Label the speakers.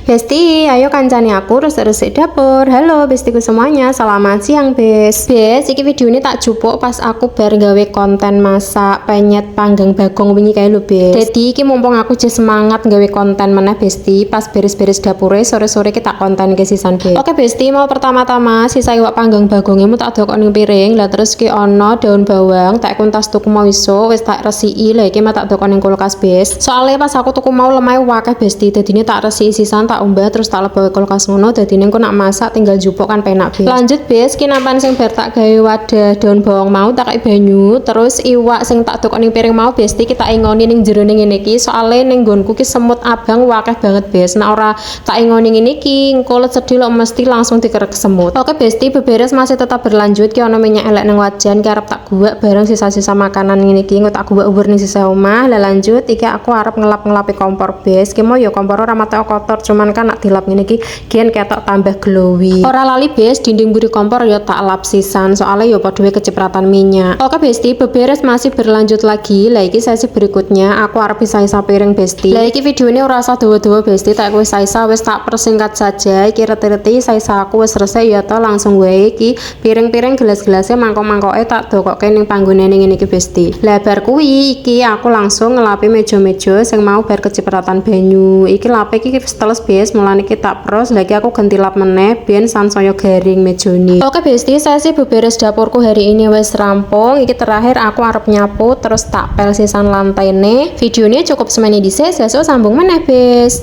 Speaker 1: Besti, ayo kancani aku resik-resik dapur. Halo bestiku semuanya, selamat siang bes. Bes, iki video ini tak jupuk pas aku bar gawe konten masak penyet panggang bagong wingi kae lho bes. Jadi iki mumpung aku jes semangat gawe konten meneh besti, pas beres-beres dapure sore-sore kita konten ke sisan bes. Oke besti, mau pertama-tama sisa iwak panggang bagongemu tak dokok ning piring. Lah terus ki ono daun bawang tak kuntas tuku mau iso wis tak resiki. Lah iki mah tak dokok ning kulkas bes. Soalnya pas aku tuku mau lemah wakeh besti, dadine tak resiki sisan tak umbah terus tak lebawe kulkas ngono, dadine engko nak masak tinggal jupuk kan penak bes. Lanjut bes, ki nampan sing bar tak gawe wadah daun bawang mau tak kayak banyu, terus iwak sing tak dokok ning piring mau besti kita ingoni ning jero ning ngene iki, soalnya ning nggonku ki semut abang wakeh banget bes. Nah ora tak ingoni ngene iki engko sedih lo mesti langsung dikerek semut. Oke besti, beberes masih tetap berlanjut, ki ono minyak elek ning wajan ki arep tak guwak bareng sisa-sisa makanan ngene iki engko tak guwak ubur ning sisa omah. Lah lanjut iki aku arep ngelap-ngelapi kompor bes. Ki mau ya kompor ora mate kotor, cuman kan nak dilap ngene iki kian ketok tambah glowy. Ora lali bes, dinding buri kompor ya tak lap sisan soalnya ya padha kecipratan minyak. Oke besti, beberes masih berlanjut lagi. Lah iki sesi berikutnya aku arep sisa piring besti. Lah iki video ini ora usah dawa-dawa besti, tak wis sisa wis tak persingkat saja. Iki reti-reti sisa aku wis resik ya to, langsung wae iki piring-piring gelas-gelasnya mangkok-mangkoke tak dokoke ning panggone ning ngene iki besti. Lah bar kuwi iki aku langsung ngelapi meja-meja sing mau bar kecipratan banyu. Iki lape iki wis teles bes, mulane kita pros lagi aku ganti lap meneh ben sansaya garing mejoni. Oke besti, sesi beberes dapurku hari ini wis rampung. Iki terakhir aku arep nyapu terus tak pel sisan lantaine. Videonya cukup semene dhisik, sesuk sambung meneh bes.